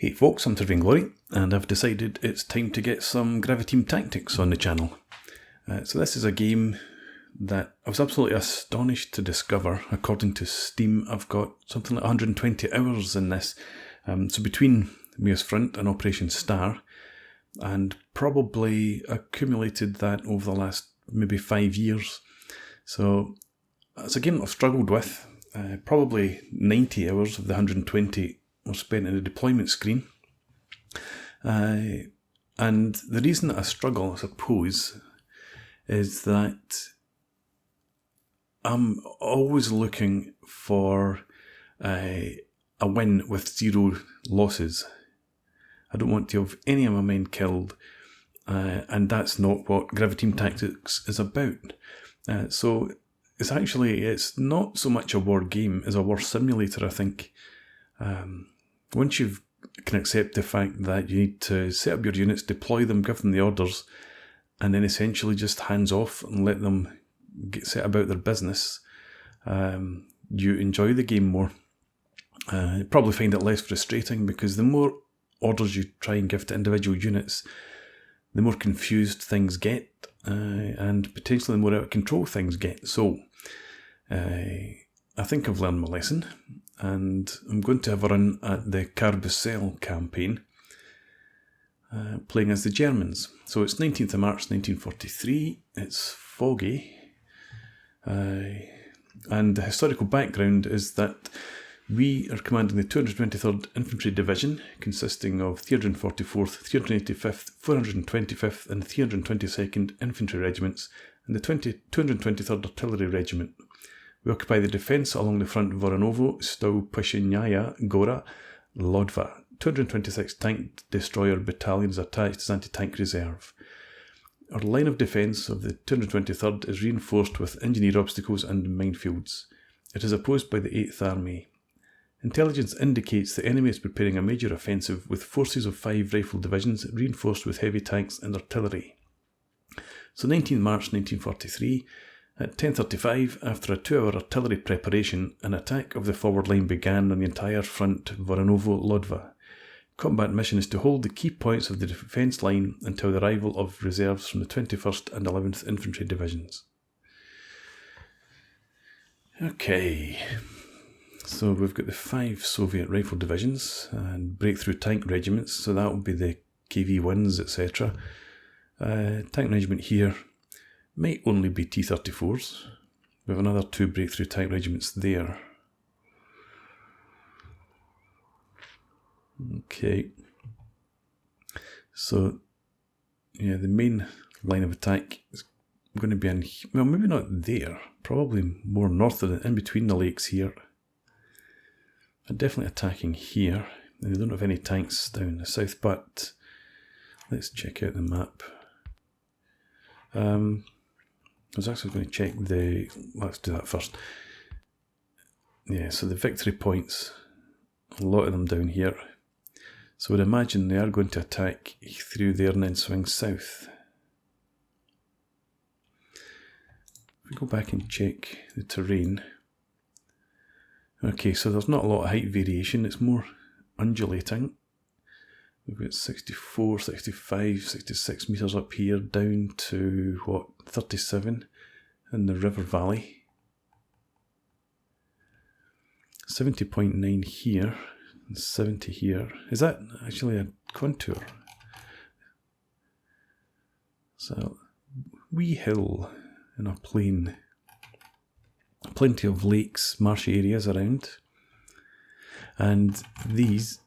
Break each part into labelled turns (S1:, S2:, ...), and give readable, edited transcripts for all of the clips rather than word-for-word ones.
S1: Hey folks, I'm Vainglory, and I've decided it's time to get some Graviteam Tactics on the channel. So this is a game that I was absolutely astonished to discover. According to Steam, I've got something like 120 hours in this. So between Mius Front and Operation Star, and probably accumulated that over the last maybe 5 years. So it's a game I've struggled with. Probably 90 hours of the 120 were spent in a deployment screen. And the reason that I struggle, I suppose, is that I'm always looking for a win with 0 losses. I don't want to have any of my men killed, and that's not what Graviteam Tactics is about. So it's not so much a war game as a war simulator, I think. Once you can accept the fact that you need to set up your units, deploy them, give them the orders, and then essentially just hands off and let them get set about their business, you enjoy the game more. You probably find it less frustrating because the more orders you try and give to individual units, the more confused things get, and potentially the more out of control things get. So I think I've learned my lesson, and I'm going to have a run at the Karbusel campaign, playing as the Germans. So it's 19th of March 1943, it's foggy, and the historical background is that we are commanding the 223rd Infantry Division, consisting of 344th, 385th, 425th and 322nd Infantry Regiments, and the 223rd Artillery Regiment. We occupy the defence along the front of Voronovo, Stow, Pushinyaya, Gora, Lodva. 226 tank destroyer battalions attached as anti-tank reserve. Our line of defence of the 223rd is reinforced with engineer obstacles and minefields. It is opposed by the 8th Army. Intelligence indicates the enemy is preparing a major offensive with forces of 5 rifle divisions reinforced with heavy tanks and artillery. So 19 March 1943, at 10:35, after a 2-hour artillery preparation, an attack of the forward line began on the entire front Voronovo-Lodva. Combat mission is to hold the key points of the defence line until the arrival of reserves from the 21st and 11th Infantry Divisions. Okay, so we've got the 5 Soviet rifle divisions and breakthrough tank regiments, so that will be the KV-1s, etc. Tank regiment here might only be T-34s. We have another 2 breakthrough tank regiments there. Okay. So, yeah, the main line of attack is going to be in, well, maybe not there, probably more north of it, in between the lakes here. They're definitely attacking here. And they don't have any tanks down the south, but let's check out the map. I was actually going to check let's do that first. Yeah, so the victory points, a lot of them down here. So I'd imagine they are going to attack through there and then swing south. If we go back and check the terrain. Okay, so there's not a lot of height variation, it's more undulating. We've got 64, 65, 66 metres up here, down to, 37 in the river valley. 70.9 here, and 70 here. Is that actually a contour? So, wee hill in a plain. Plenty of lakes, marshy areas around. And these,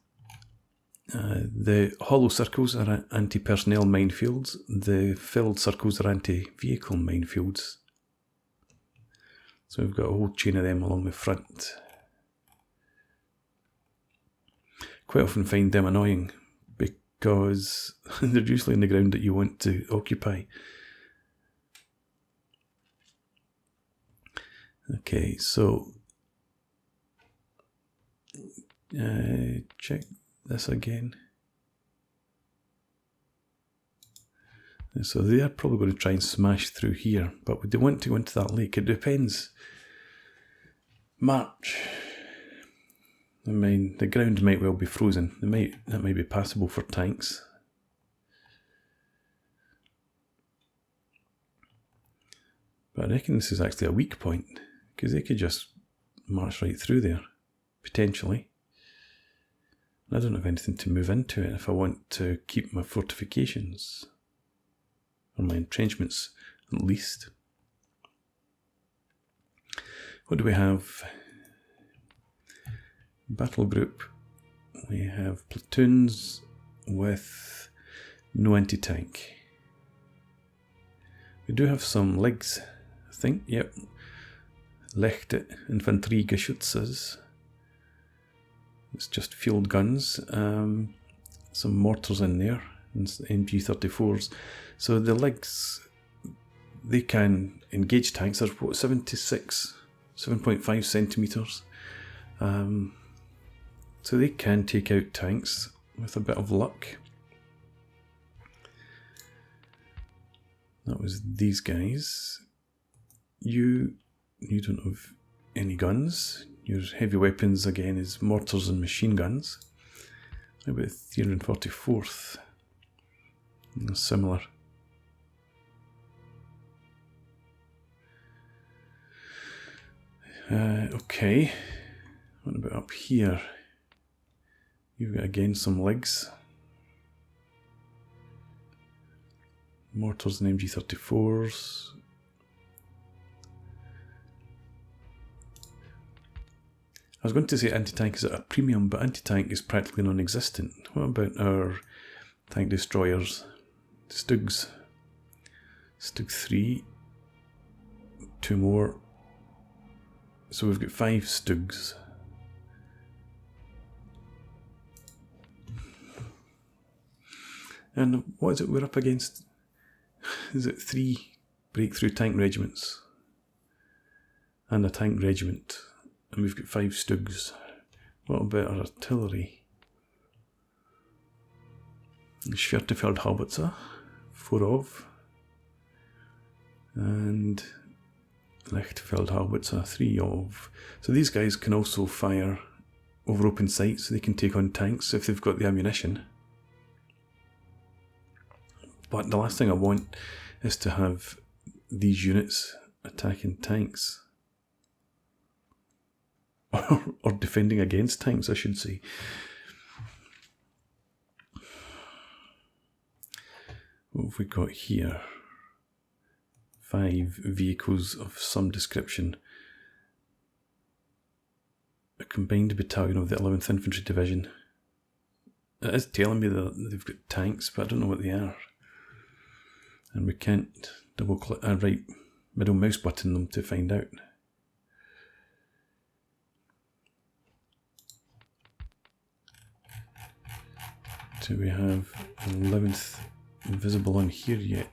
S1: the hollow circles are anti-personnel minefields, the filled circles are anti-vehicle minefields. So we've got a whole chain of them along the front. Quite often find them annoying because they're usually in the ground that you want to occupy. Okay, so check this again. So they are probably going to try and smash through here, but would they want to go into that lake? It depends. March. I mean, the ground might well be frozen. That might be passable for tanks. But I reckon this is actually a weak point, because they could just march right through there, potentially. I don't have anything to move into it if I want to keep my fortifications, or my entrenchments at least. What do we have? Battle group. We have platoons with no anti-tank. We do have some legs, I think. Yep. Leichte Infantry Geschützes. It's just field guns. Some mortars in there. And MG34s. So the legs, they can engage tanks. They're what, 7.5 centimetres. So they can take out tanks with a bit of luck. That was these guys. You don't have any guns. Your heavy weapons again is mortars and machine guns. How about 344th? Similar. Okay. What about up here? You've got again some legs. Mortars and MG34s. I was going to say anti-tank is at a premium, but anti-tank is practically non-existent. What about our tank destroyers? STIGs. STIG 3. 2 more. So we've got 5 STIGs. And what is it we're up against? Is it 3 breakthrough tank regiments? And a tank regiment. And we've got 5 STIGs. What about our artillery? Schwertefeld-Haubitzer, 4 of. And Leichtfeld-Haubitzer, 3 of. So these guys can also fire over open sights, so they can take on tanks if they've got the ammunition. But the last thing I want is to have these units attacking tanks. Or defending against tanks, I should say. What have we got here? 5 vehicles of some description. A combined battalion of the 11th Infantry Division. It is telling me that they've got tanks, but I don't know what they are. And we can't double click, right middle mouse button them to find out. Do we have 11th visible on here yet?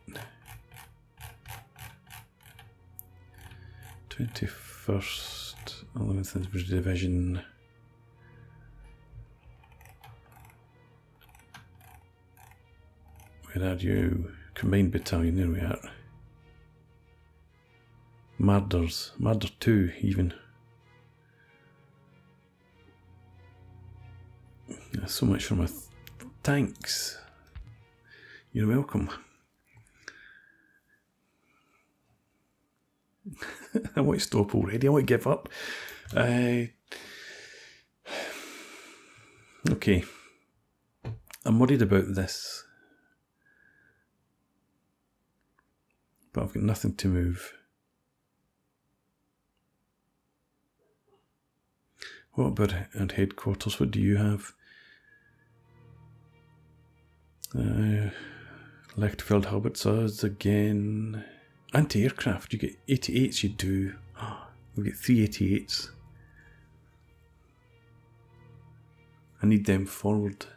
S1: 21st 11th Infantry Division. Where are you? Combined battalion, there we are. Marders, Marder 2 even. So much for my tanks. You're welcome. I want to stop already, I want to give up. Okay. I'm worried about this. But I've got nothing to move. What about at headquarters? What do you have? Leichtfeld-Haubitzers again. Anti-aircraft, you get 88s, you do. We'll get 3 88s. I need them forward.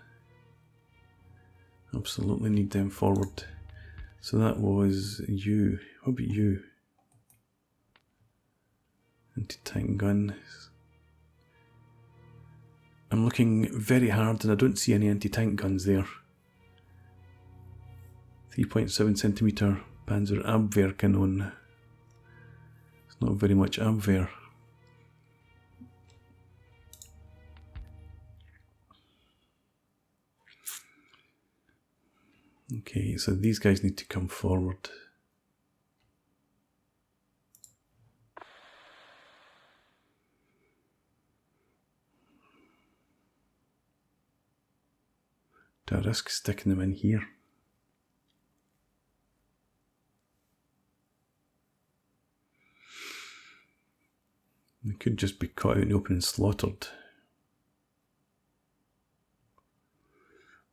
S1: Absolutely need them forward. So that was you. What about you? Anti-tank guns. I'm looking very hard and I don't see any anti-tank guns there. 3.7 centimeter Panzer Abwehrkanone. It's not very much Abwehr. Okay, so these guys need to come forward. Do I risk sticking them in here? They could just be caught out in the open and slaughtered.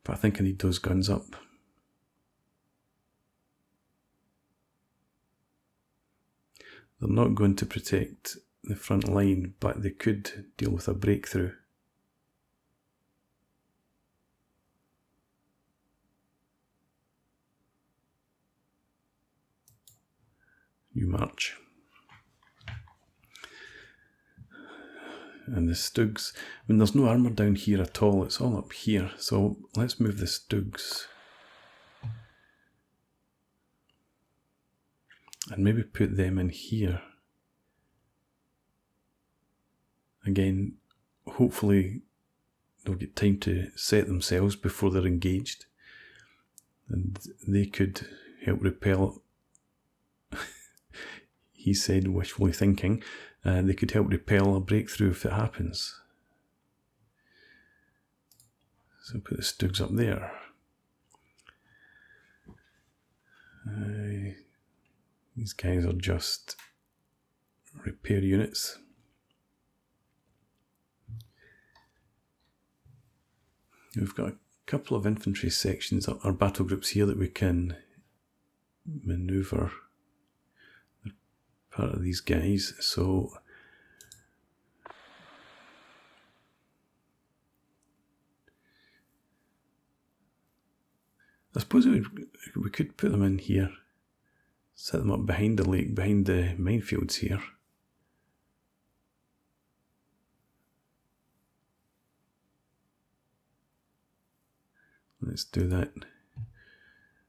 S1: But I think I need those guns up. They're not going to protect the front line, but they could deal with a breakthrough. You march. And the Stugs, I mean, there's no armour down here at all, it's all up here. So let's move the Stugs. And maybe put them in here. Again, hopefully they'll get time to set themselves before they're engaged. And they could help repel, he said, wishfully thinking, they could help repel a breakthrough if it happens. So put the Stugs up there. These guys are just repair units. We've got a couple of infantry sections, or battle groups here that we can manoeuvre. They're part of these guys, so I suppose we could put them in here. Set them up behind the lake, behind the minefields here. Let's do that.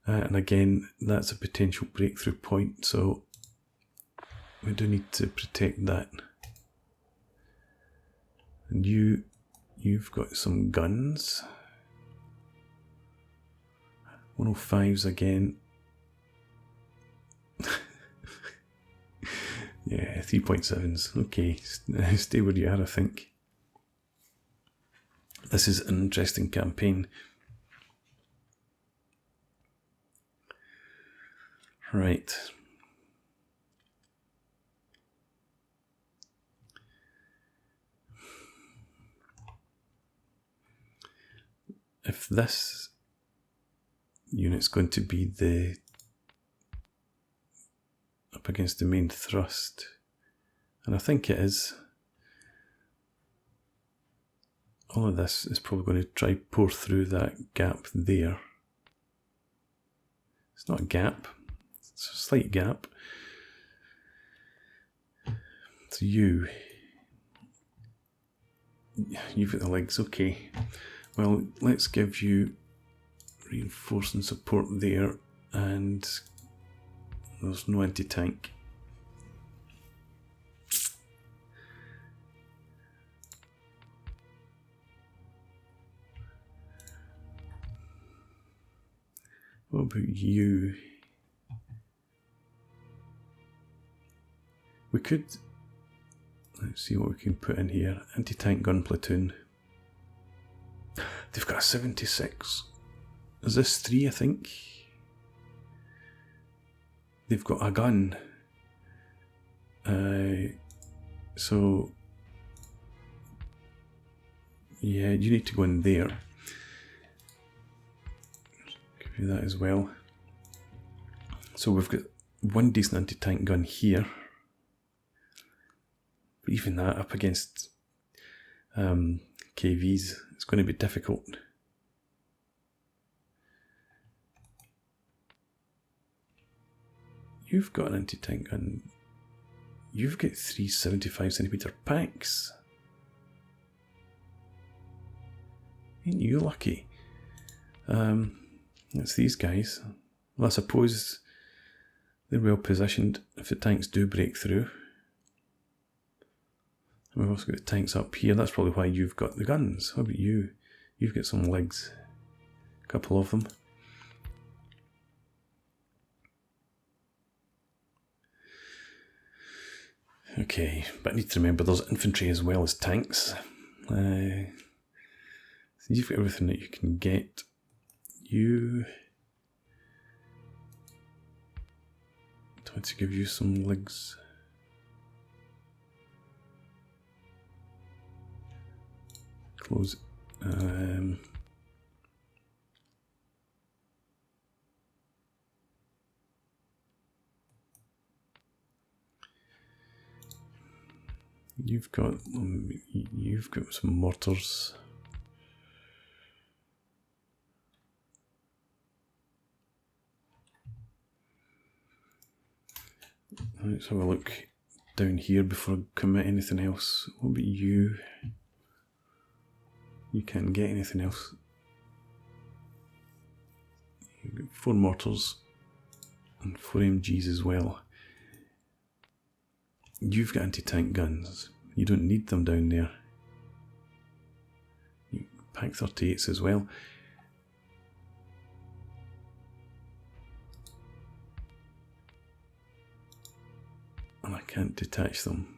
S1: And again, that's a potential breakthrough point, so we do need to protect that. And you've got some guns. 105s again. Yeah, 3.7s. Okay, stay where you are, I think. This is an interesting campaign. Right. If this unit's going to be the up against the main thrust, and I think it is, all of this is probably going to try pour through that gap there. It's not a gap, it's a slight gap. So you've got the legs, okay. Well, let's give you reinforcing support there, and there's no anti-tank. What about you? We could, let's see what we can put in here. Anti-tank gun platoon. They've got a 76. Is this 3, I think? They've got a gun. So, yeah, you need to go in there. Give you that as well. So we've got one decent anti-tank gun here. But even that up against KVs, it's going to be difficult. You've got an anti-tank gun. You've got 3 75cm packs. Ain't you lucky? It's these guys. Well, I suppose they're well positioned if the tanks do break through. And we've also got the tanks up here. That's probably why you've got the guns. How about you? You've got some legs. A couple of them. Okay, but I need to remember there's infantry as well as tanks. So you've got everything that you can get. You... trying to give you some legs. Close. You've got some mortars. Let's have a look down here before I commit anything else. What about you? You can't get anything else. You've got 4 mortars and 4 MGs as well. You've got anti-tank guns. You don't need them down there. Pack 38s as well. And I can't detach them.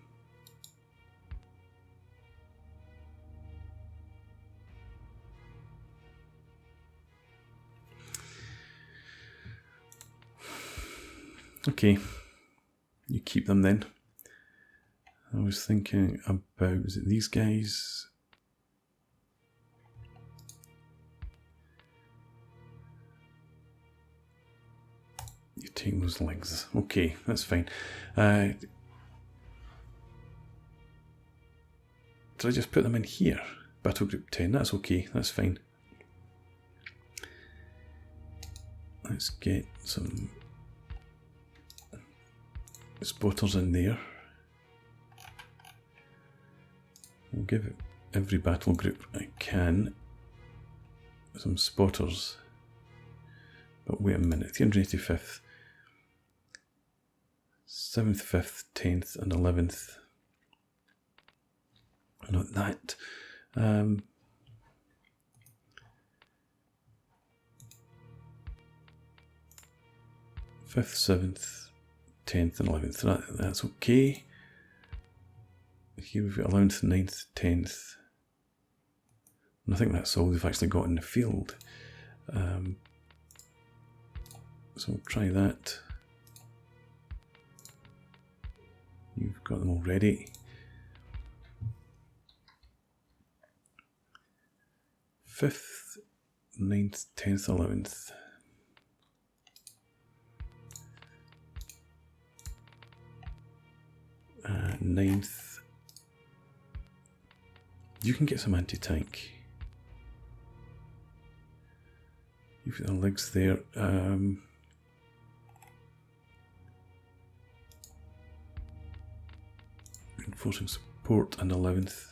S1: Okay, you keep them then. I was thinking about, was it these guys? You take those legs. Okay, that's fine. Did I just put them in here? Battle group 10, that's okay, that's fine. Let's get some spotters in there. We'll give every battle group I can some spotters. But wait a minute, 385th, 7th, 5th, 10th and 11th. Not that. 5th, 7th, 10th and 11th. That's okay. Here we've got 11th, 9th, 10th. And I think that's all they've actually got in the field. So we'll try that. You've got them already. 5th, 9th, 10th, 11th. Ninth. You can get some anti-tank. You've got the legs there. Reinforcing support and 11th.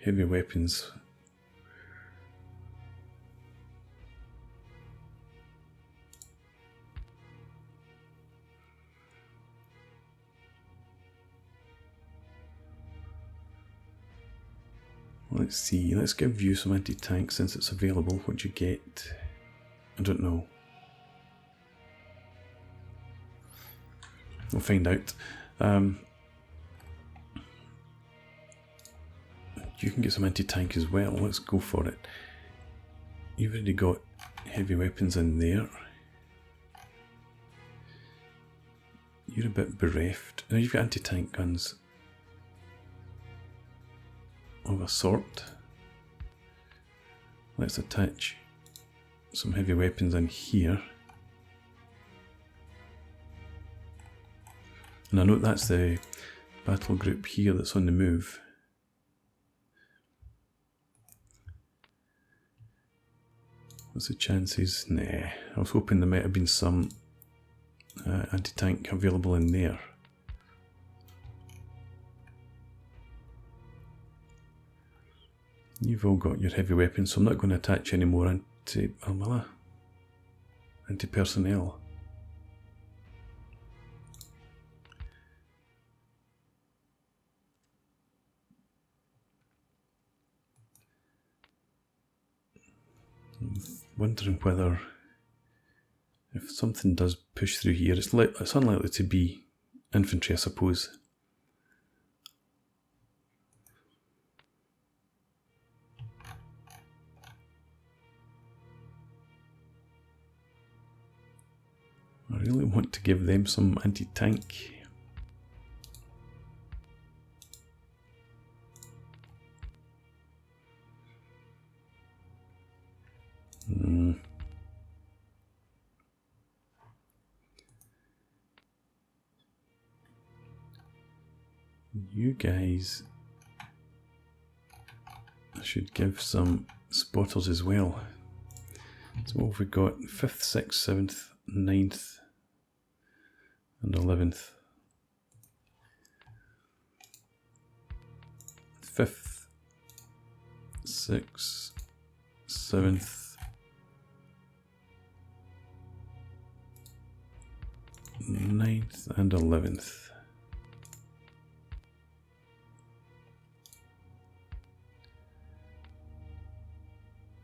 S1: Heavy weapons. Let's see, let's give you some anti-tank since it's available. What'd you get? I don't know. We'll find out. You can get some anti-tank as well. Let's go for it. You've already got heavy weapons in there. You're a bit bereft. Now you've got anti-tank guns of a sort. Let's attach some heavy weapons in here. And I note that's the battle group here that's on the move. What's the chances? Nah, I was hoping there might have been some anti-tank available in there. You've all got your heavy weapons, so I'm not going to attach any more anti-armilla, anti-personnel. I'm wondering whether If something does push through here, it's unlikely to be infantry, I suppose. I really want to give them some anti-tank. You guys, I should give some spotters as well. So what have we got? 5th, 6th, 7th, 9th and 11th. 5th, 6th, 7th, 9th and 11th.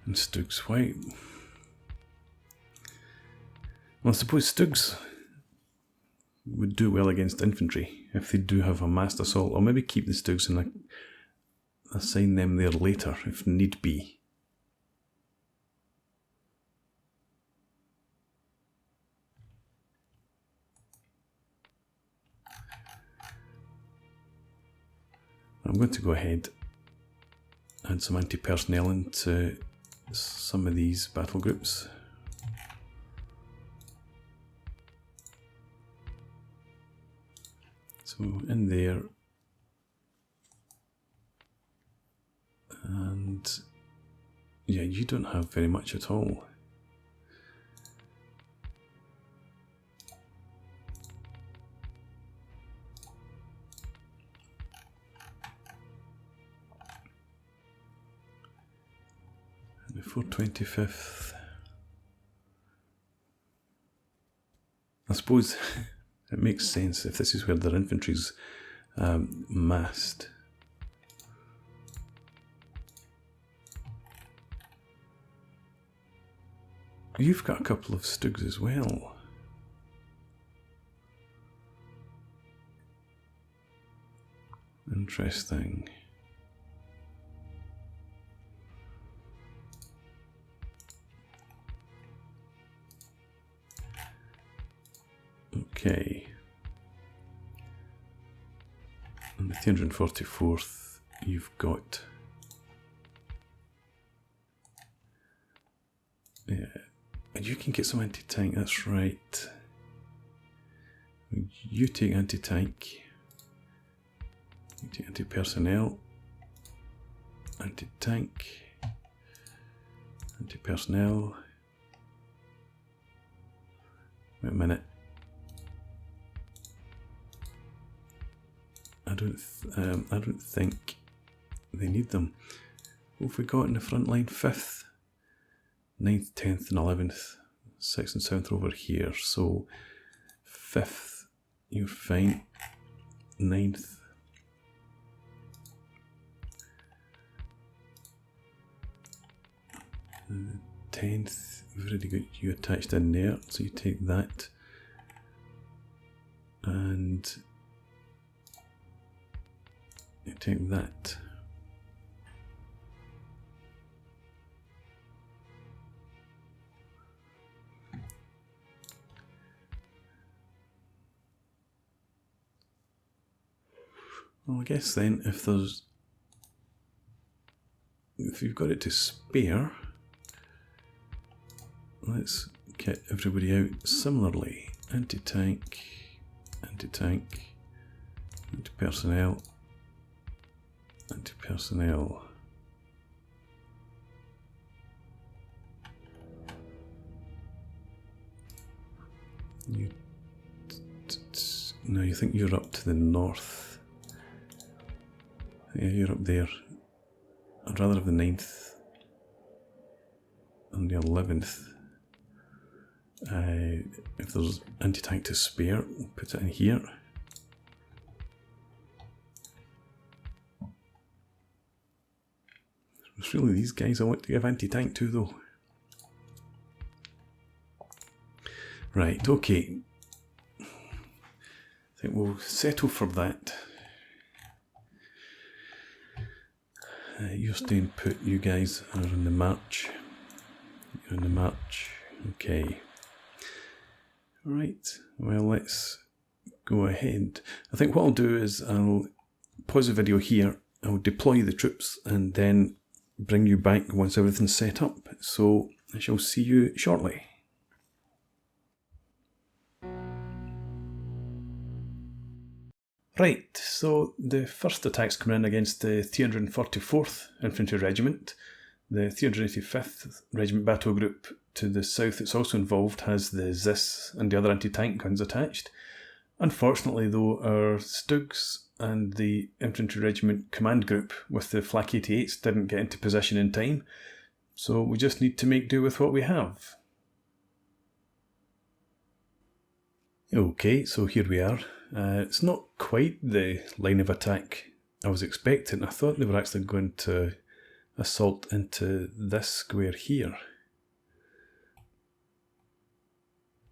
S1: And STRIX, why? Well, I suppose STRIX would do well against infantry if they do have a massed assault, or maybe keep the STRIX and assign them there later if need be. I'm going to go ahead and add some anti-personnel into some of these battle groups. So in there, and yeah, you don't have very much at all. And the 425th, I suppose it makes sense if this is where their infantry's massed. You've got a couple of STRIGs as well. Interesting. Okay. On the 344th, you've got... Yeah, and you can get some anti-tank, that's right. You take anti-tank. You take anti-personnel. Anti-tank. Anti-personnel. Wait a minute. I don't think they need them. What have we got in the front line? 5th, 9th, 10th and 11th. 6th and 7th over here. So 5th, you're fine. 9th. And 10th, we've already got you attached in there, so you take that. And you take that. Well, I guess then if you've got it to spare, let's get everybody out similarly. Anti-tank, anti-tank, anti-personnel, anti-personnel. Now you think you're up to the north. Yeah, you're up there. I'd rather have the 9th and the 11th. If there's anti-tank to spare, we'll put it in here. It's really these guys I want to give anti-tank to though. Right, okay. I think we'll settle for that. You're staying put, you guys are in the march. You're in the march, okay. Right, well, let's go ahead. I think what I'll do is I'll pause the video here, I'll deploy the troops and then bring you back once everything's set up. So I shall see you shortly. Right, so the first attack's coming in against the 344th Infantry Regiment. The 385th Regiment Battle Group to the south that's also involved has the ZIS and the other anti-tank guns attached. Unfortunately though, our Stugs and the Infantry Regiment Command Group with the Flak 88s didn't get into position in time, so we just need to make do with what we have. Okay, so here we are. It's not quite the line of attack I was expecting. I thought they were actually going to assault into this square here,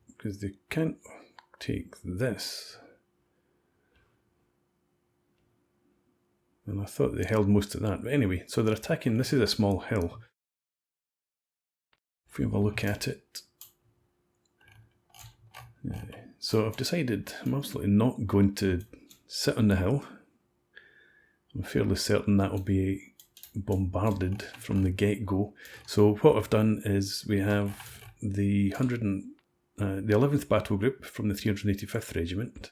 S1: because they can't take this. And I thought they held most of that. But anyway, so they're attacking. This is a small hill. If we have a look at it. So I've decided I'm absolutely not going to sit on the hill. I'm fairly certain that will be bombarded from the get-go. So what I've done is we have the 11th Battle Group from the 385th Regiment.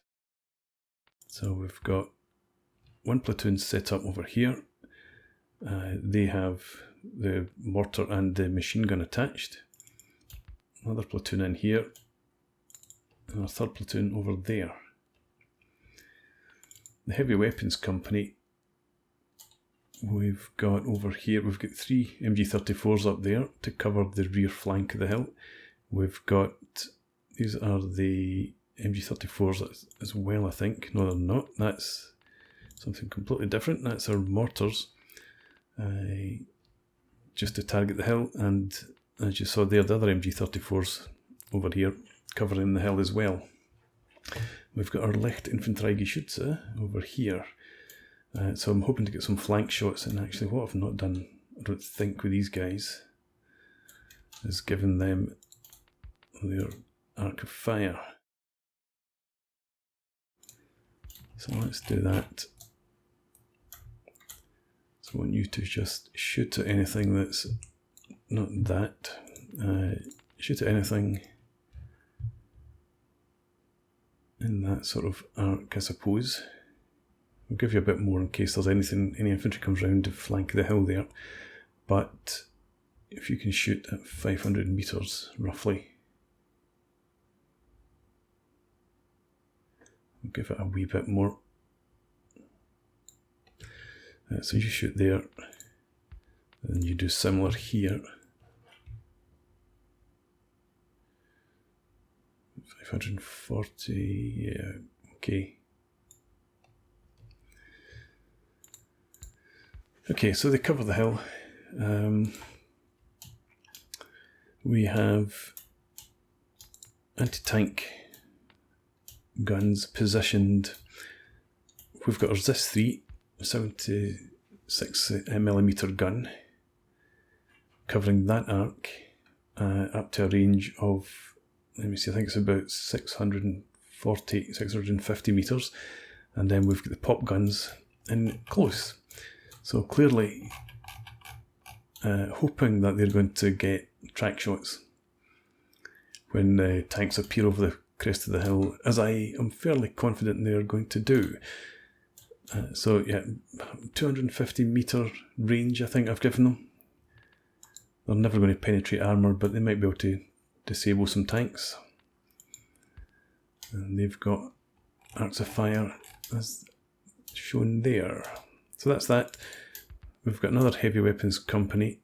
S1: So we've got one platoon set up over here. They have the mortar and the machine gun attached. Another platoon in here. And a third platoon over there. The Heavy Weapons Company, we've got over here, we've got 3 MG34s up there to cover the rear flank of the hill. We've got, these are the MG34s as well, I think. No, they're not. That's something completely different. That's our mortars, just to target the hill. And as you saw there, the other MG34s over here covering the hill as well. We've got our Licht Infantry Geschütze over here. So I'm hoping to get some flank shots, and actually what I've not done, I don't think, with these guys, is given them their arc of fire. So let's do that. So I want you to just shoot at anything that's not that. Shoot at anything in that sort of arc, I suppose. I'll give you a bit more in case there's any infantry comes round to flank the hill there. But if you can shoot at 500 meters, roughly, I'll give it a wee bit more. So you shoot there, and you do similar here. 540, yeah, okay. Okay, so they cover the hill. We have anti-tank guns positioned. We've got our ZIS-3 76mm gun covering that arc up to a range of, let me see, I think it's about 640, 650 meters. And then we've got the pop guns in close. So clearly hoping that they're going to get track shots when the tanks appear over the crest of the hill, as I am fairly confident they're going to do. So yeah, 250 meter range I think I've given them. They're never going to penetrate armour, but they might be able to disable some tanks. And they've got arcs of fire as shown there. So that's that. We've got another heavy weapons company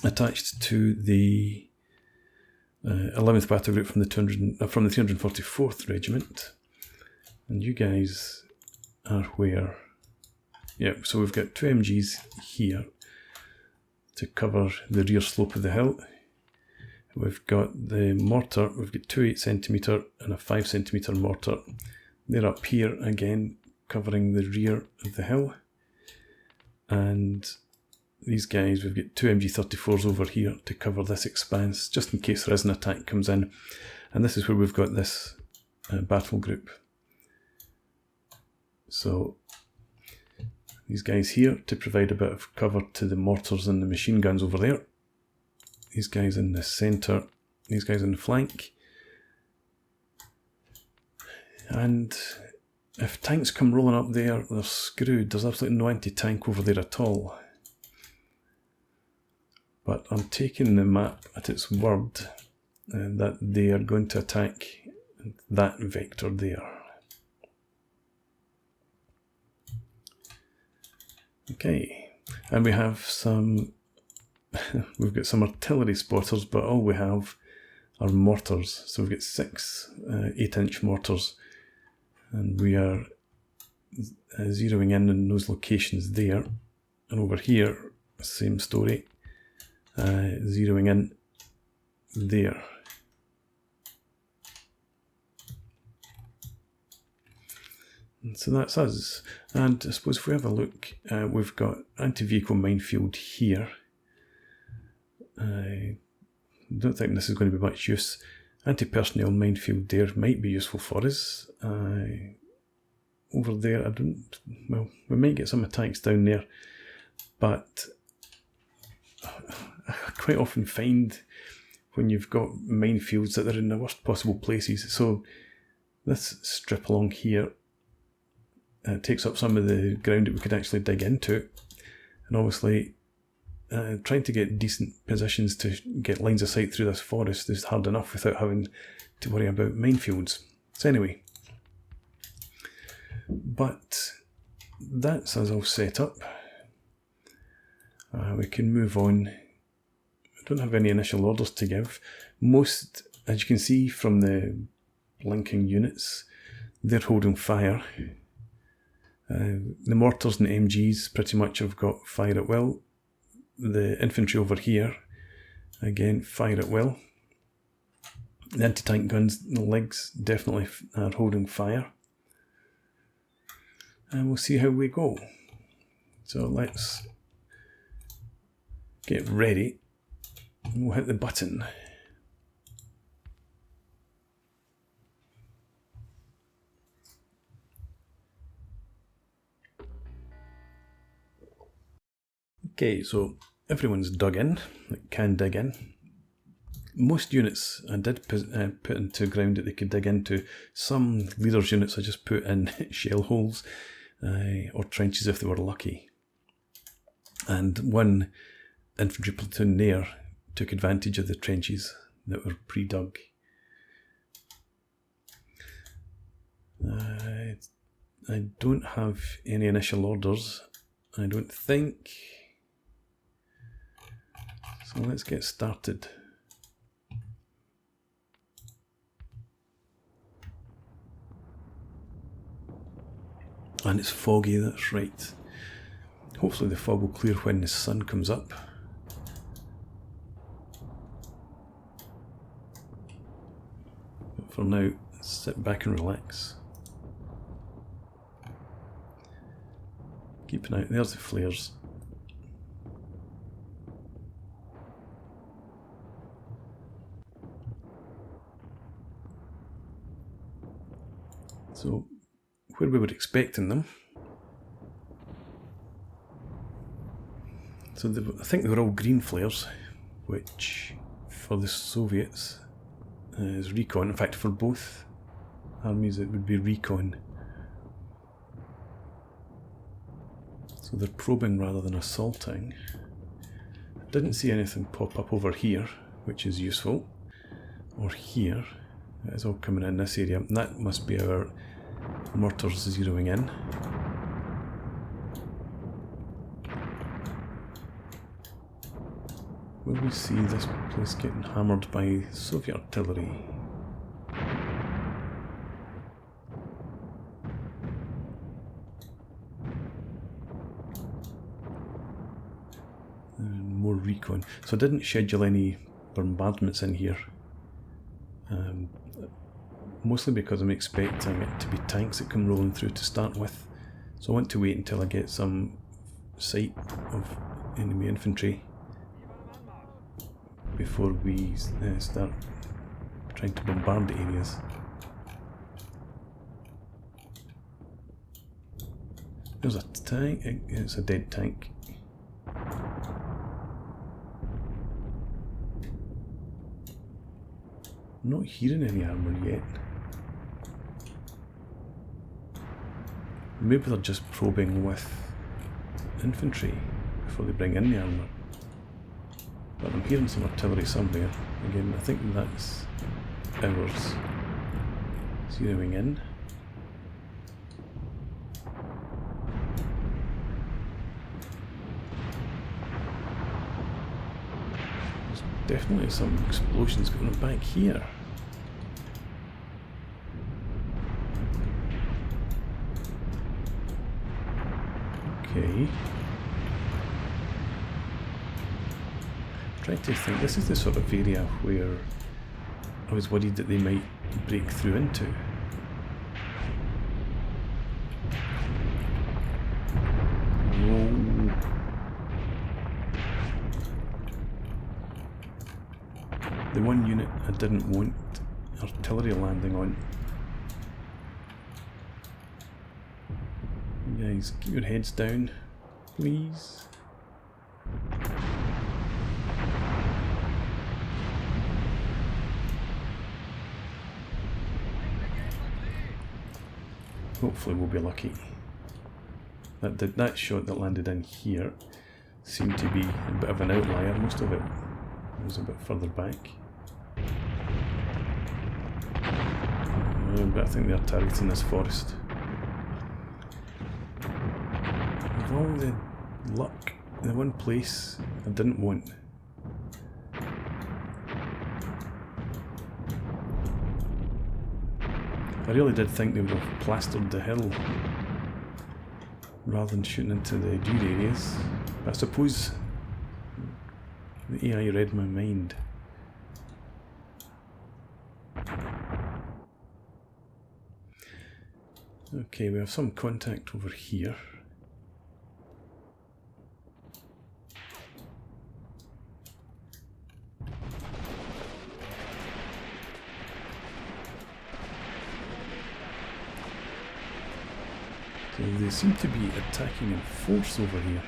S1: attached to the 11th Battle Group from the 344th Regiment. And you guys are where? Yeah, so we've got 2 MGs here to cover the rear slope of the hill. We've got the mortar, we've got 2 8cm and a 5cm mortar. They're up here again, covering the rear of the hill. And these guys, we've got 2 MG34s over here to cover this expanse, just in case there is an attack comes in. And this is where we've got this battle group. So these guys here to provide a bit of cover to the mortars and the machine guns over there. These guys in the centre, these guys in the flank. And if tanks come rolling up there, they're screwed. There's absolutely no anti-tank over there at all. But I'm taking the map at its word that they are going to attack that vector there. Okay, and we have some, we've got some artillery spotters, but all we have are mortars. So we've got 6 8-inch mortars, and we are zeroing in on those locations there. And over here, same story, zeroing in there. So that's us. And I suppose if we have a look, we've got anti-vehicle minefield here. I don't think this is going to be much use. Anti-personnel minefield there might be useful for us. Over there, well, we might get some attacks down there, but I quite often find when you've got minefields that they're in the worst possible places. So this strip along here takes up some of the ground that we could actually dig into, and obviously trying to get decent positions to get lines of sight through this forest is hard enough without having to worry about minefields. So anyway, but that's us all set up. We can move on. I don't have any initial orders to give. Most, as you can see from the blinking units, they're holding fire. The mortars and the MGs pretty much have got fire at will. The infantry over here, again, fire at will. The anti-tank guns, the legs, definitely are holding fire. And we'll see how we go. So let's get ready. We'll hit the button. Okay, so everyone's dug in, can dig in. Most units I did put into ground that they could dig into. Some leaders' units I just put in shell holes or trenches if they were lucky. And one infantry platoon there took advantage of the trenches that were pre-dug. I don't have any initial orders, I don't think. So let's get started. And it's foggy, that's right. Hopefully the fog will clear when the sun comes up. But for now, sit back and relax. Keep an eye out, there's the flares. So, where we were expecting them. So I think they were all green flares, which for the Soviets is recon. In fact, for both armies it would be recon. So they're probing rather than assaulting. I didn't see anything pop up over here, which is useful. Or here. It's all coming in this area. And that must be our mortars zeroing in. Will we see this place getting hammered by Soviet artillery? And more recon. So I didn't schedule any bombardments in here. Mostly because I'm expecting it to be tanks that come rolling through to start with. So I want to wait until I get some sight of enemy infantry before we start trying to bombard the areas. There's a tank, it's a dead tank. I'm not hearing any armour yet. Maybe they're just probing with infantry before they bring in the armour. But I'm hearing some artillery somewhere. Again, I think that's ours. Zeroing in. There's definitely some explosions going on back here. Okay. Trying to think, this is the sort of area where I was worried that they might break through into. Whoa. The one unit I didn't want artillery landing on. Guys, keep your heads down, please. Hopefully we'll be lucky. That shot that landed in here seemed to be a bit of an outlier. Most of it was a bit further back. But I think they're targeting this forest. Of all the luck, the one place I didn't want. I really did think they would have plastered the hill rather than shooting into the dude areas. But I suppose the AI read my mind. Okay, we have some contact over here. So they seem to be attacking in force over here.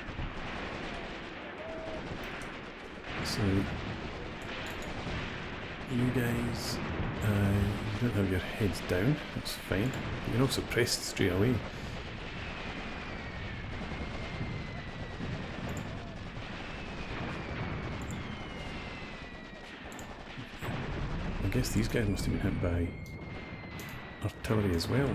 S1: So you guys, you don't have your heads down, that's fine. You can also press straight away. I guess these guys must have been hit by artillery as well.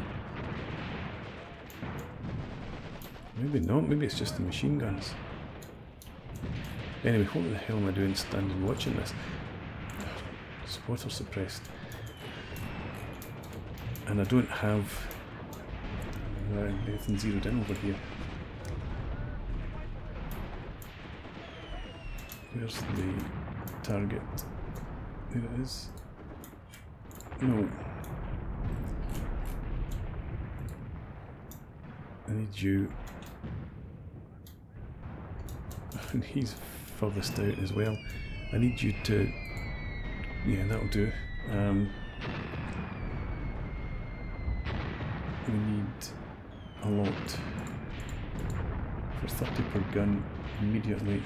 S1: Maybe not, maybe it's just the machine guns. Anyway, what the hell am I doing standing watching this? Spotter suppressed. And I don't have anything zeroed in over here. Where's the target? There it is. No. I need you. And he's furthest out as well. I need you to... yeah, that'll do. We need a lot. For 30 per gun, immediately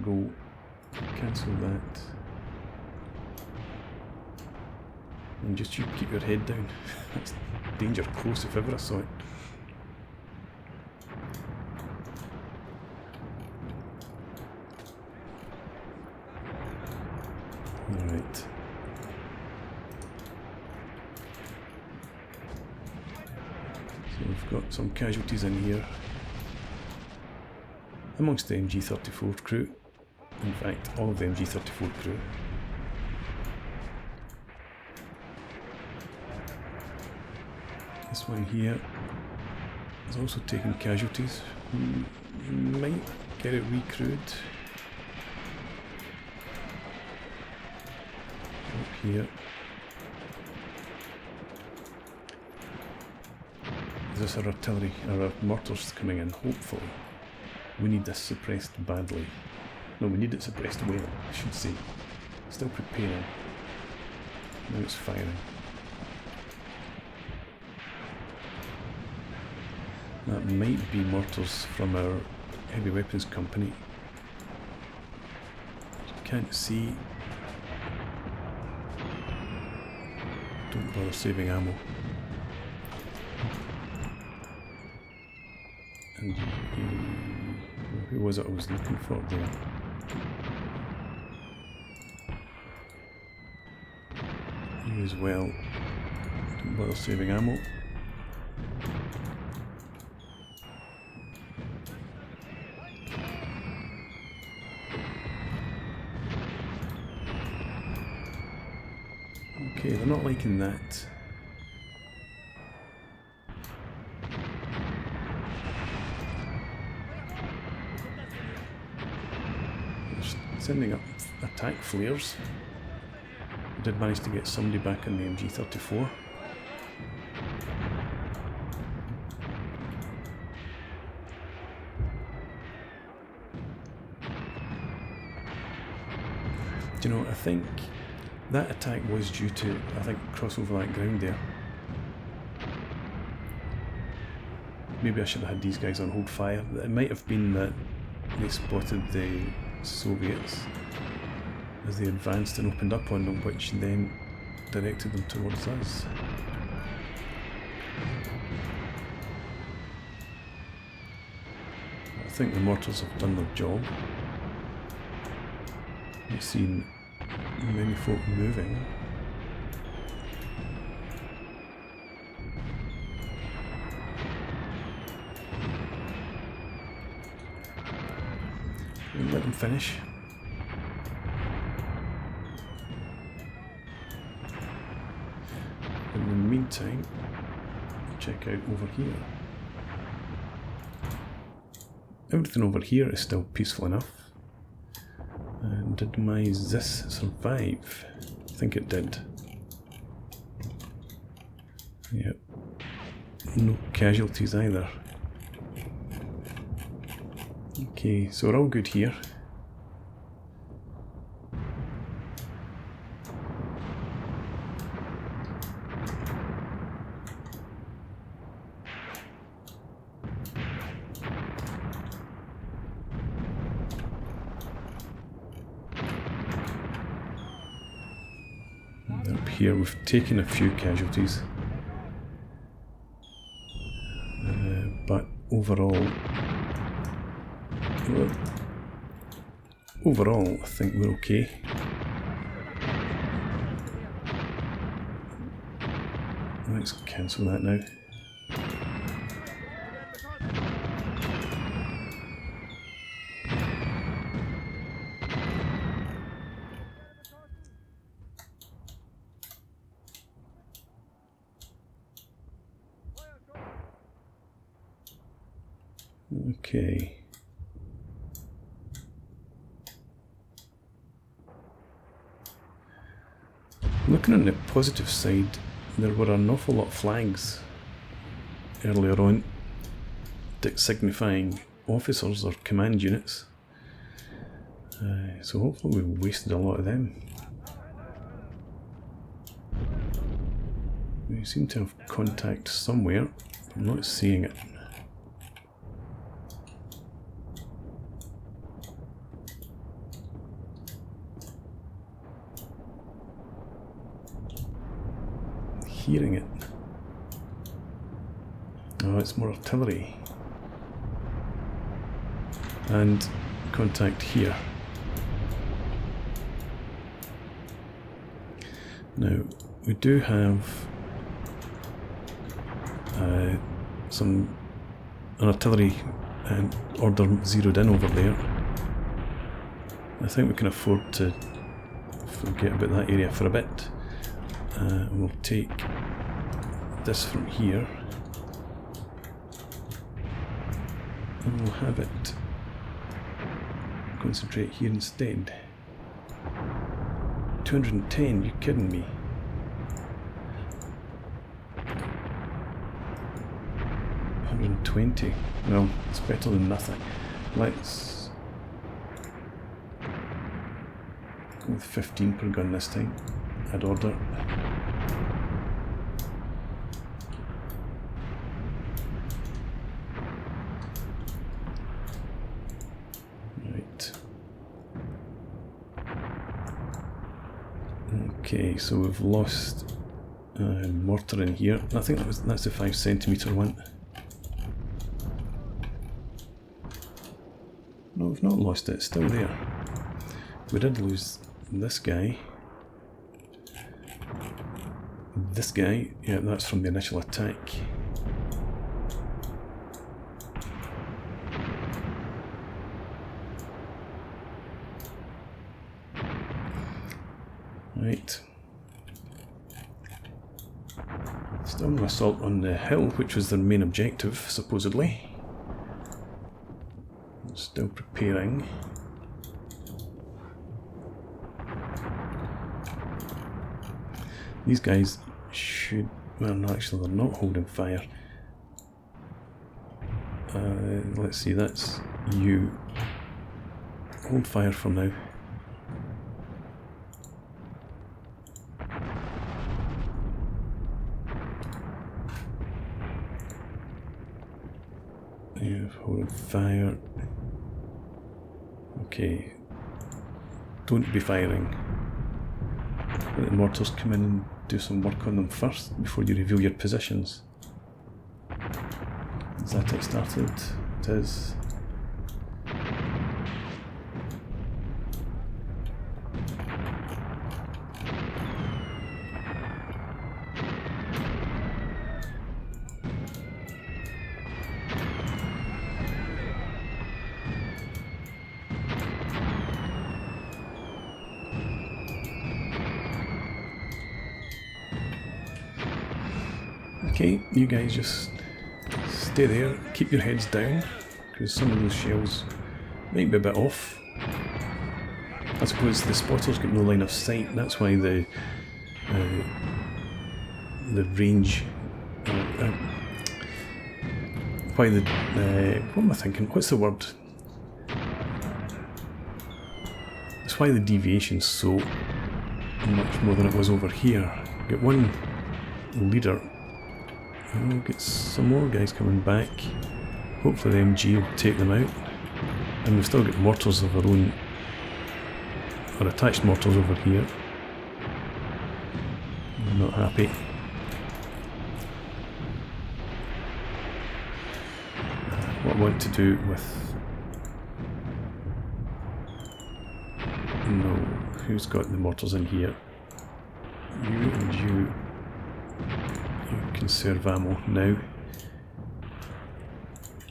S1: go cancel that. And just you keep your head down. That's danger close if ever I saw it. Alright. So we've got some casualties in here. Amongst the MG34 crew. In fact, all of the MG34 crew. This one here is also taking casualties. We might get it recrewed. Up here. Is this our artillery, or our mortars coming in? Hopefully. We need this suppressed badly. No, we need it suppressed well, I should say. Still preparing. Now it's firing. That might be mortars from our heavy weapons company. Can't see. Don't bother saving ammo. And who was it I was looking for there? You as well. Don't bother saving ammo. Okay, they're not liking that. They're sending up attack flares. I did manage to get somebody back in the MG34. Do you know, I think that attack was due to, cross over that ground there. Maybe I should have had these guys on hold fire. It might have been that they spotted the Soviets as they advanced and opened up on them, which then directed them towards us. I think the mortars have done their job. We've seen many folk moving. We'll let them finish. In the meantime, check out over here. Everything over here is still peaceful enough. And did my Zis survive? I think it did. Yep. No casualties either. Okay, so we're all good here. Up here we've taken a few casualties, but overall I think we're okay. Let's cancel that now. Okay. Looking on the positive side, there were an awful lot of flags earlier on signifying officers or command units. So hopefully we wasted a lot of them. We seem to have contact somewhere, I'm not seeing it. Hearing it. Oh, it's more artillery. And contact here. Now, we do have an artillery order zeroed in over there. I think we can afford to forget about that area for a bit. We'll take this from here and we'll have it concentrate here instead. 210, you kidding me? $120. Well, it's better than nothing. Let's go with 15 per gun this time. I'd order. Right. Okay, so we've lost mortar in here. I think that's the 5 centimetre one. No, we've not lost it, it's still there. We did lose this guy. This guy, yeah, that's from the initial attack. Right. Still an assault on the hill, which was their main objective, supposedly. Still preparing. These guys should... well, no, actually they're not holding fire. Let's see, that's you. Hold fire for now. Yeah, holding fire. Okay, don't be firing. Let the mortars come in and do some work on them first before you reveal your positions. Is that it started? It is. Okay, you guys just stay there, keep your heads down, because some of those shells might be a bit off. I suppose the spotters get no line of sight, that's why the range, why the, what am I thinking, what's the word? It's why the deviation's so much more than it was over here. Get one leader. We'll get some more guys coming back. Hopefully the MG will take them out. And we've still got mortars of our own, or attached mortars over here. I'm not happy. What I want to do with... no, who's got the mortars in here? You and you. You conserve ammo now.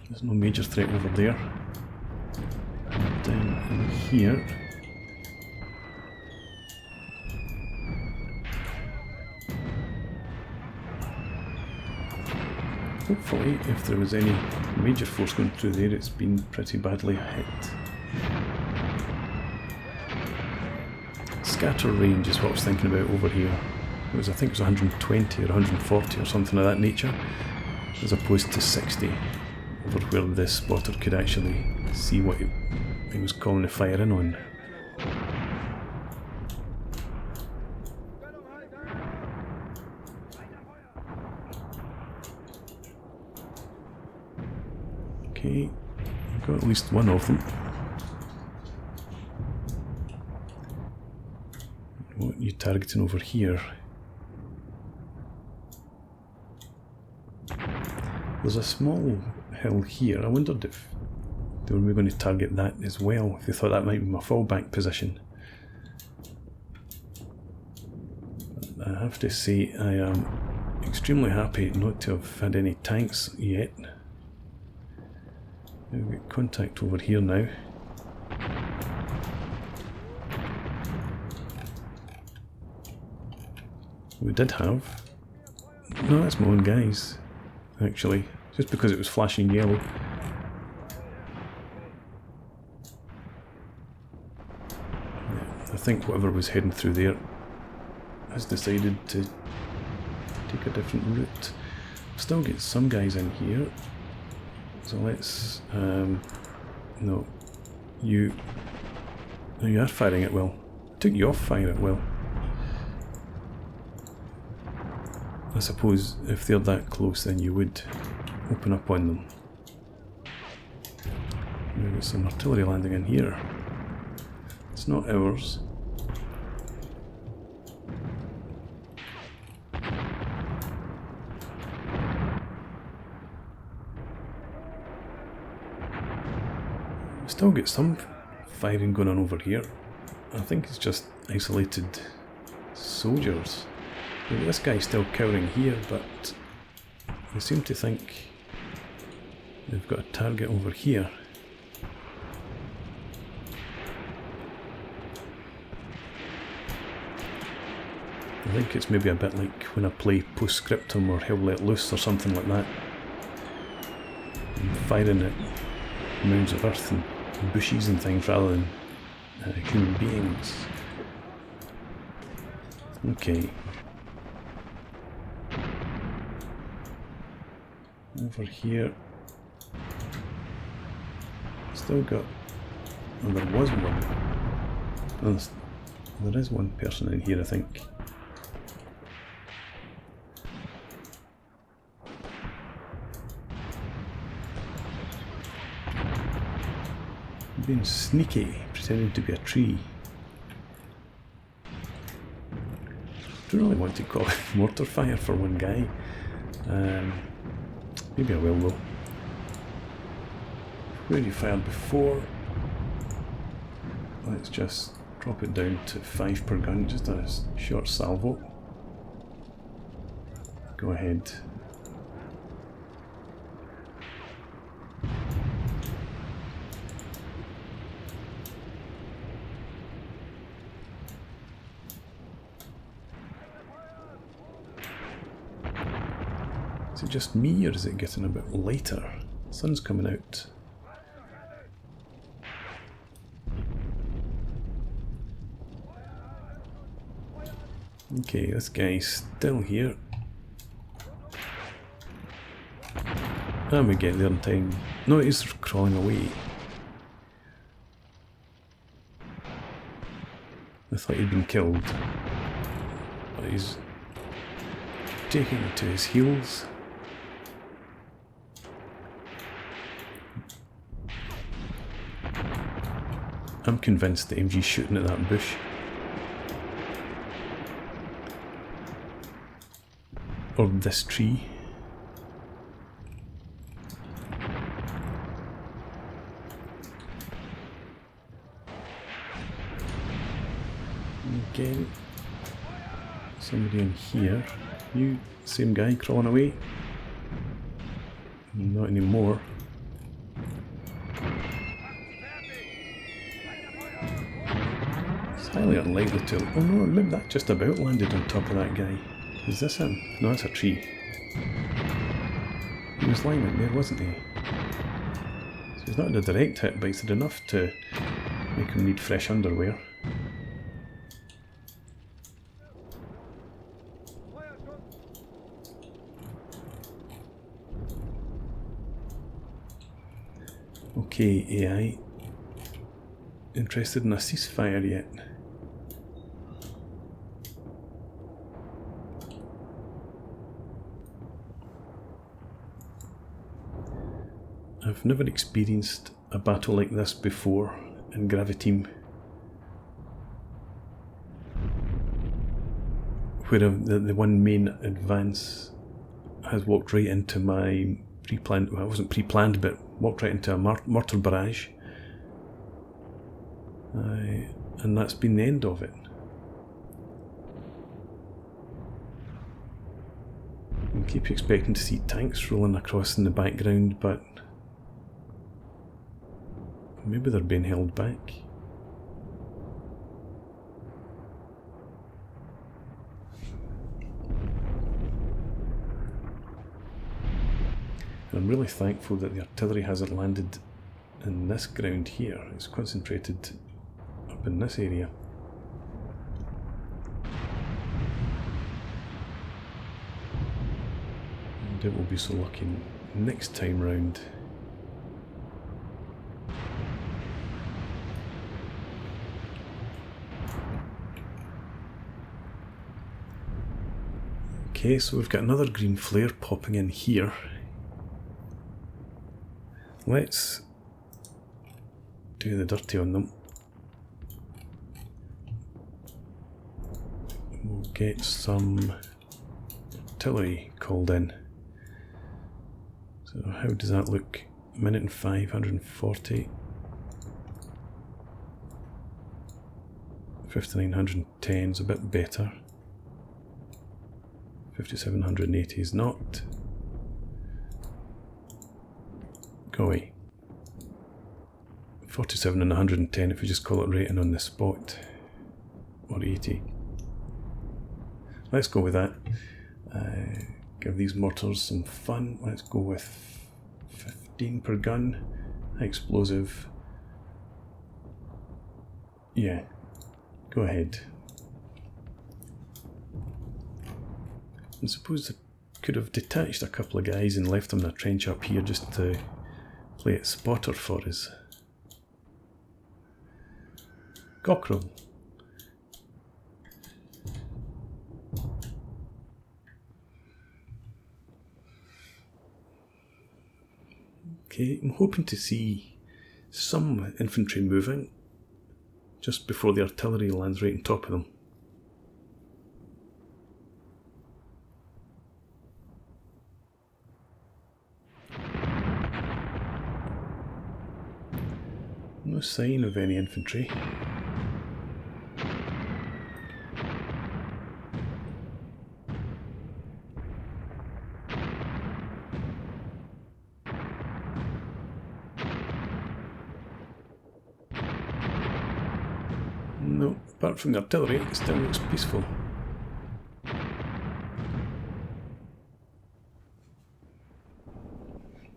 S1: There's no major threat over there. Down in here. Hopefully, if there was any major force going through there, it's been pretty badly hit. Scatter range is what I was thinking about over here. I think it was 120 or 140 or something of that nature, as opposed to 60, over where this spotter could actually see what he was calling the fire in on. Okay, I've got at least one of them. What are you targeting over here? There's a small hill here. I wondered if they were going to target that as well, if they thought that might be my fallback position. But I have to say I am extremely happy not to have had any tanks yet. We've got contact over here now. We did have... no, that's my own guys, actually. Just because it was flashing yellow. Yeah, I think whatever was heading through there has decided to take a different route. Still get some guys in here, so let's no, you are firing at will. Took you off fire at will. I suppose if they're that close, then you would open up on them. We've got some artillery landing in here. It's not ours. Still get some firing going on over here. I think it's just isolated soldiers. This guy's still cowering here, but they seem to think they've got a target over here. I think it's maybe a bit like when I play Postscriptum or Hell Let Loose or something like that. I'm firing at mounds of earth and bushes and things rather than human beings. Okay. Over here. Still got... Oh, there was one. Oh, there is one person in here, I think. Being sneaky, pretending to be a tree. Don't really want to call it Mortar Fire for one guy. Maybe I will though. Where you fired before, let's just drop it down to 5 per gun, just a short salvo. Go ahead. Is it just me, or is it getting a bit lighter? The sun's coming out. Okay, this guy's still here. And we get there in time. No, he's crawling away. I thought he'd been killed. But he's taking to his heels. I'm convinced the MG's shooting at that bush. Or this tree. Again. Somebody in here. You, same guy crawling away. Not anymore. Highly unlikely to... Oh no, maybe that just about landed on top of that guy. Is this him? No, that's a tree. He was lying right there, wasn't he? So he's not in a direct hit, but he's had enough to make him need fresh underwear. Okay, AI. Interested in a ceasefire yet? I've never experienced a battle like this before in Graviteam, where the one main advance has walked right into my pre-planned, well it wasn't pre-planned, but walked right into a mortar barrage, and that's been the end of it. I keep expecting to see tanks rolling across in the background, but maybe they're being held back. I'm really thankful that the artillery hasn't landed in this ground here. It's concentrated up in this area. wonder if we'll be so lucky next time round. Okay, so we've got another green flare popping in here. Let's do the dirty on them. We'll get some artillery called in. So how does that look? A minute and 540. 5910 is a bit better. 5780 is not. Go away. 47 and 110 if we just call it rating on the spot. Or 80. Let's go with that. Give these mortars some fun. Let's go with 15 per gun. High explosive. Yeah, go ahead. I suppose I could have detached a couple of guys and left them in a trench up here just to play it spotter for us. Cockerel. Okay, I'm hoping to see some infantry moving just before the artillery lands right on top of them. No sign of any infantry. No, apart from the artillery, it still looks peaceful.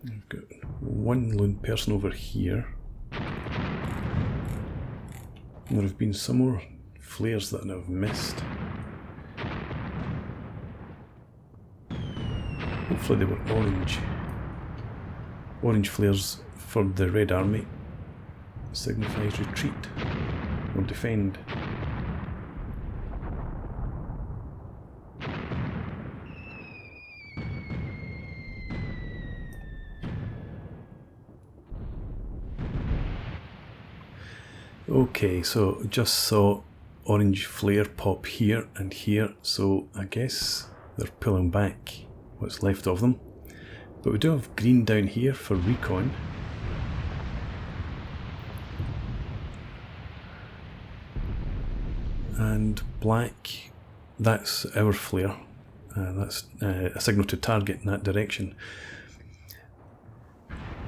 S1: I've got one lone person over here. There have been some more flares that I've missed. Hopefully they were orange. Orange flares for the Red Army. Signifies retreat or defend. Okay, so just saw orange flare pop here and here, so I guess they're pulling back what's left of them. But we do have green down here for recon. And black, that's our flare. That's a signal to target in that direction.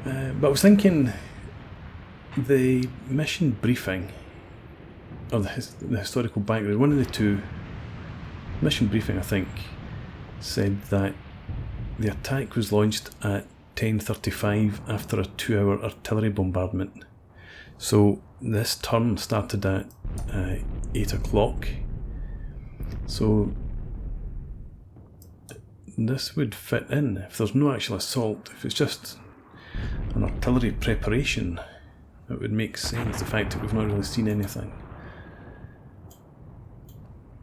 S1: But I was thinking the mission briefing, or the historical background, one of the two, mission briefing I think, said that the attack was launched at 10:35 after a 2-hour artillery bombardment. So this turn started at 8 o'clock. So this would fit in if there's no actual assault. If it's just an artillery preparation, it would make sense, the fact that we've not really seen anything.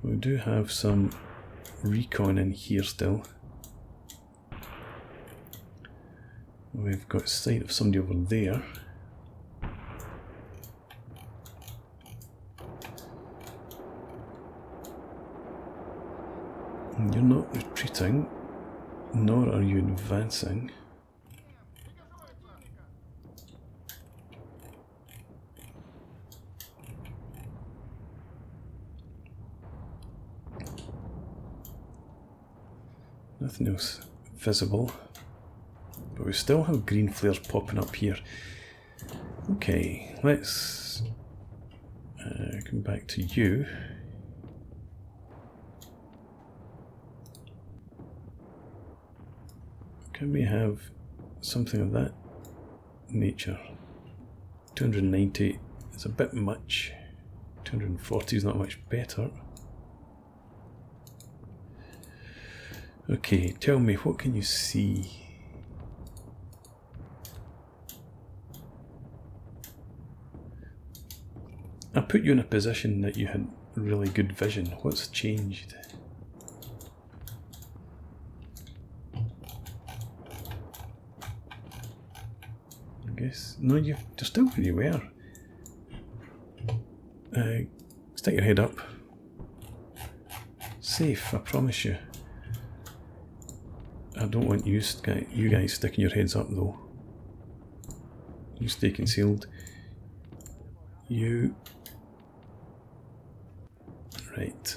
S1: We do have some recon in here still. We've got sight of somebody over there. And you're not retreating, nor are you advancing. Nothing else visible, but we still have green flares popping up here. Okay, let's come back to you. Can we have something of that nature? 290 is a bit much. 240 is not much better. Okay, tell me, what can you see? I put you in a position that you had really good vision. What's changed? I guess... No, you're still where you were. Stick your head up. Safe, I promise you. I don't want you guys sticking your heads up though. You stay concealed. You... Right.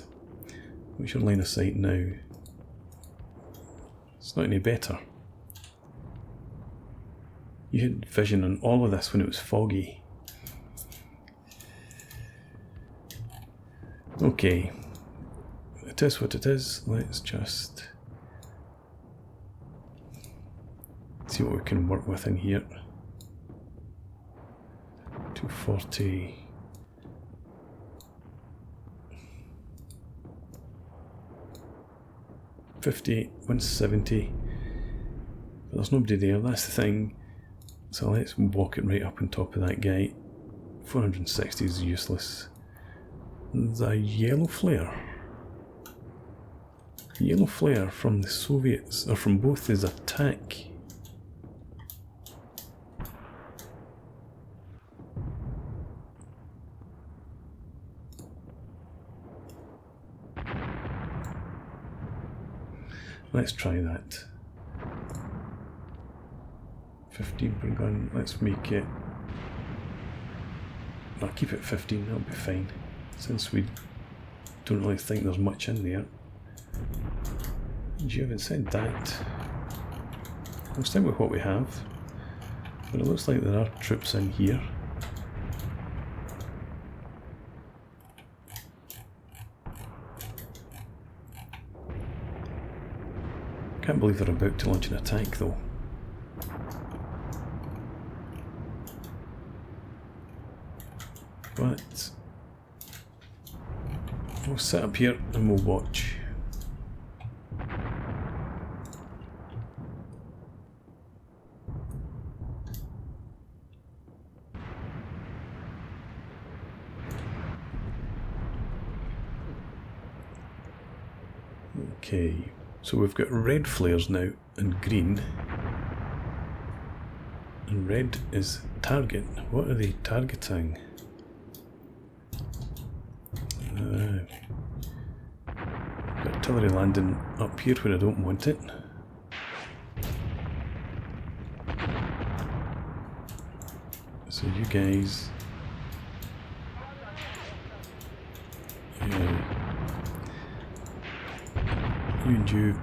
S1: What's your line of sight now? It's not any better. You had vision on all of this when it was foggy. Okay. It is what it is. Let's just see what we can work with in here. 240. $50, 170. But there's nobody there, that's the thing. So let's walk it right up on top of that guy. 460 is useless. There's a yellow flare. Yellow flare from the Soviets, or from both his attack. Let's try that. 15 per gun, let's make it... I'll keep it 15, that'll be fine. Since we don't really think there's much in there. You haven't said that. We'll stick with what we have. But it looks like there are troops in here. Can't believe they're about to launch an attack though. But we'll sit up here and we'll watch. Okay, so we've got red flares now and green. And red is target. What are they targeting? Got artillery landing up here where I don't want it. So you guys... you and you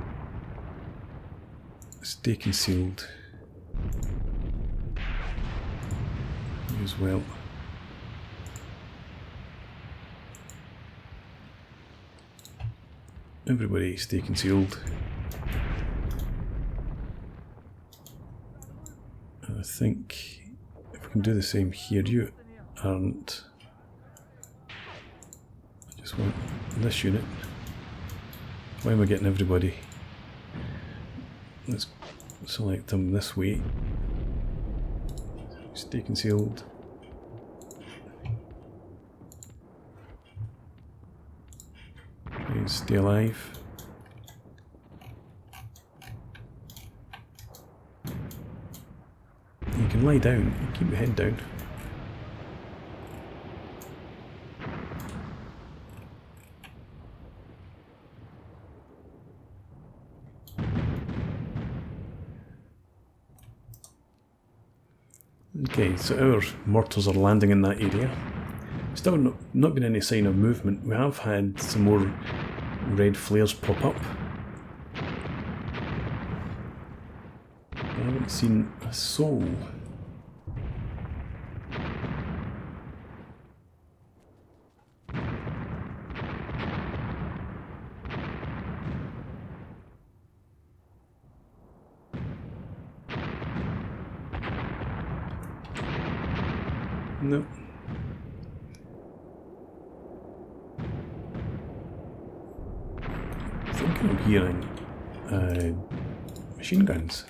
S1: stay concealed. You as well. Everybody stay concealed. And I think if we can do the same here, you aren't... I just want this unit. Why am I getting everybody? Let's select them this way. Stay concealed. Try and stay alive. You can lie down, keep your head down. Okay, so our mortars are landing in that area. Still not been any sign of movement. We have had some more red flares pop up. I haven't seen a soul. No. I think I'm hearing machine guns.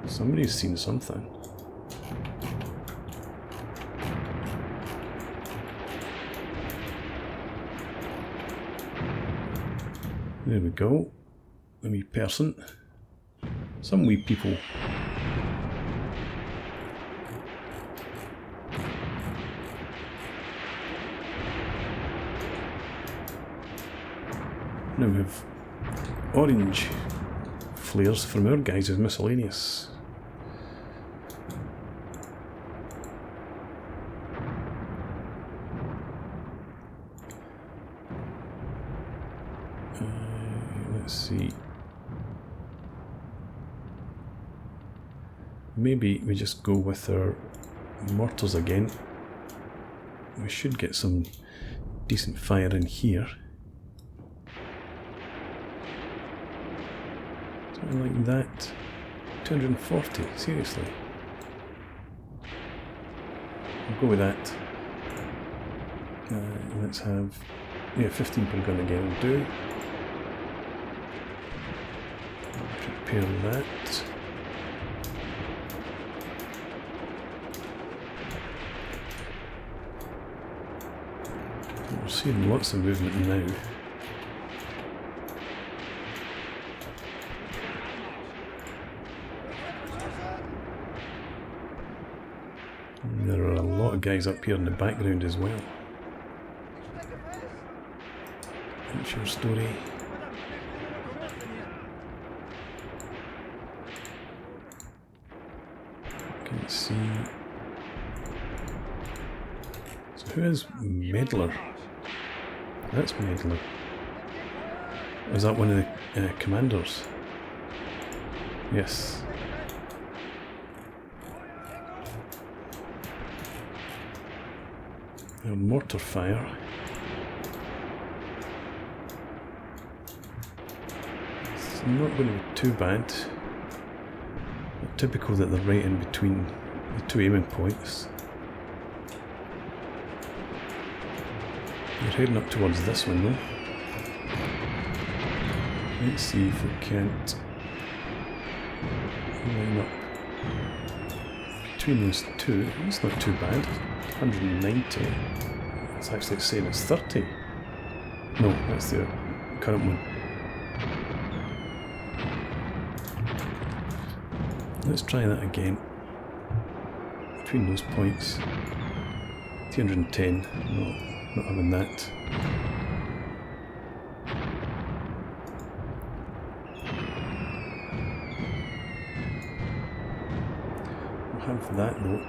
S1: Somebody's seen something. There we go. A wee person. Some wee people. Now we have orange flares from our guys as miscellaneous. Let's see. Maybe we just go with our mortars again. We should get some decent fire in here. Something like that. 240, seriously. We'll go with that. Let's have, yeah, 15 per gun again will do. Prepare that. We're seeing lots of movement now. And there are a lot of guys up here in the background as well. What's your story? Can't see. So who is Meddler? That's Meddler. Is that one of the commanders? Yes. Mortar Fire. It's not going to be too bad. Typical that they're right in between the two aiming points. We're heading up towards this one though. Let's see if we can't line up between those two. It's not too bad. 190. It's actually saying it's 30. No, that's the current one. Let's try that again. Between those points. 210. No, not having that. We'll have that though.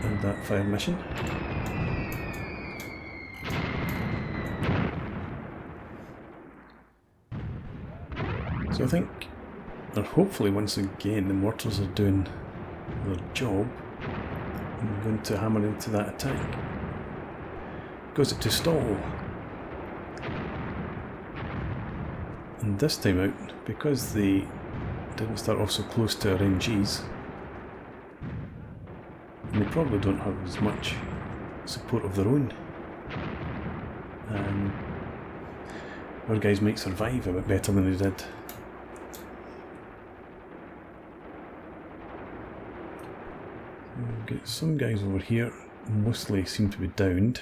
S1: And that fire mission. So I think, or hopefully once again, the mortars are doing their job. I'm going to hammer into that attack. Goes it to stall. And this time out, because they didn't start off so close to our MGs, and they probably don't have as much support of their own, our guys might survive a bit better than they did. We've got some guys over here, mostly seem to be downed.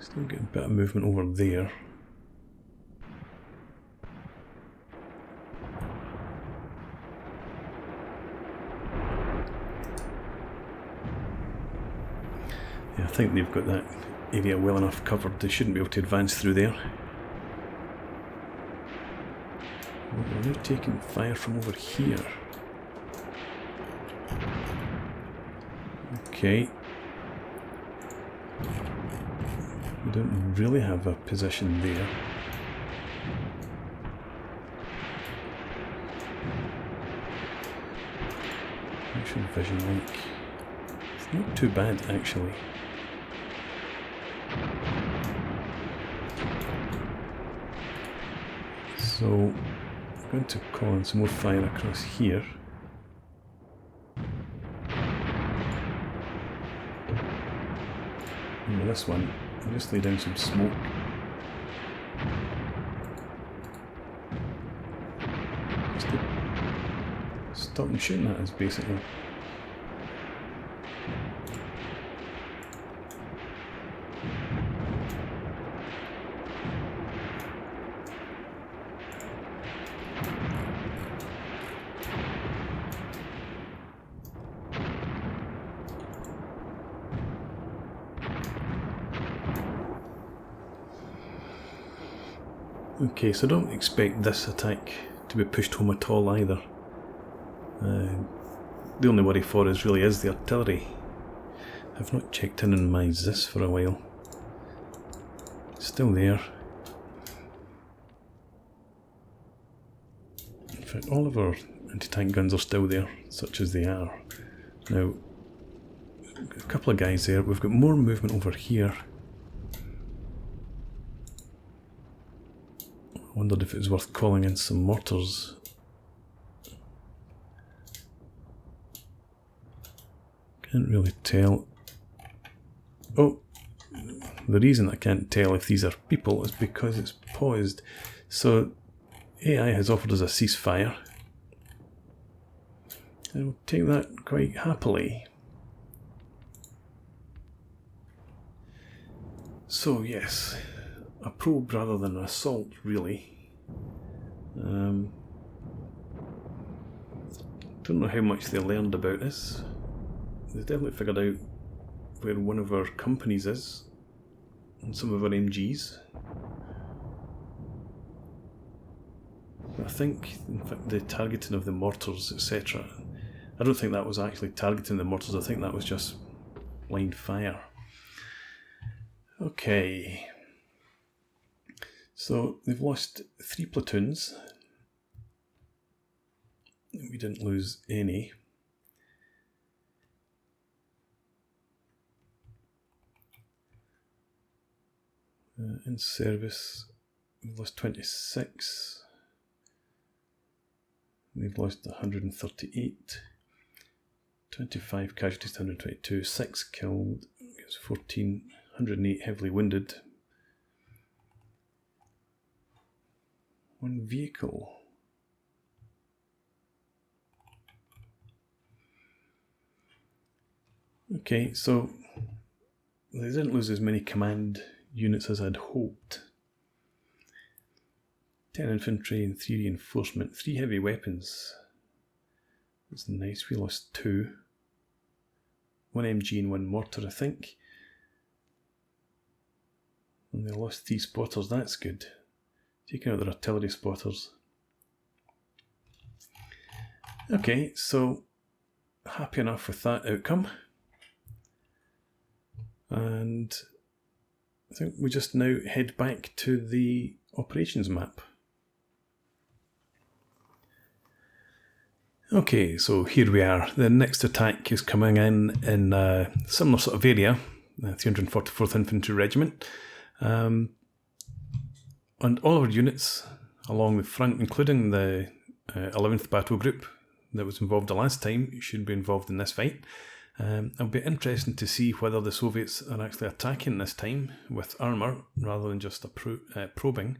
S1: Still get a bit of movement over there. Yeah, I think they've got that area well enough covered, they shouldn't be able to advance through there. Oh, they're taking fire from over here. Okay. We don't really have a position there. What's your vision like? It's not too bad actually. So I'm going to call in some more fire across here. this one, I'll just lay down some smoke. Just to stop them shooting at us, basically. Okay, so don't expect this attack to be pushed home at all either. The only worry for us really is the artillery. I've not checked in on my ZIS for a while. Still there. In fact, all of our anti-tank guns are still there, such as they are. Now, a couple of guys there. We've got more movement over here. I wondered if it was worth calling in some mortars. Can't really tell. Oh, the reason I can't tell if these are people is because it's paused. So AI has offered us a ceasefire. I'll take that quite happily. So yes, a probe rather than an assault, really. Don't know how much they learned about us. They definitely figured out where one of our companies is and some of our MGs. I think, in fact, the targeting of the mortars, etc. I don't think that was actually targeting the mortars. I think that was just blind fire. Okay. So they've lost 3 platoons. We didn't lose any. In service, we've lost 26. They've lost 138. 25 casualties to 122. 6 killed. 14. 108 heavily wounded. 1 vehicle. Okay, so they didn't lose as many command units as I'd hoped. 10 infantry and 3 reinforcement. 3 heavy weapons. That's nice. We lost 2. 1 MG and 1 mortar, I think. And they lost 3 spotters. That's good. Taking out their artillery spotters. Okay, so happy enough with that outcome. And I think we just now head back to the operations map. Okay, so here we are. The next attack is coming in a similar sort of area, the 344th Infantry Regiment. And all of our units along the front, including the 11th Battle Group that was involved the last time, should be involved in this fight. It'll be interesting to see whether the Soviets are actually attacking this time with armour rather than just probing.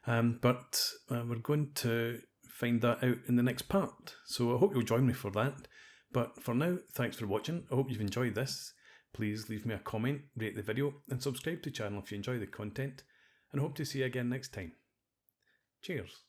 S1: But we're going to find that out in the next part. So I hope you'll join me for that. But for now, thanks for watching. I hope you've enjoyed this. Please leave me a comment, rate the video, and subscribe to the channel if you enjoy the content. And I hope to see you again next time. Cheers.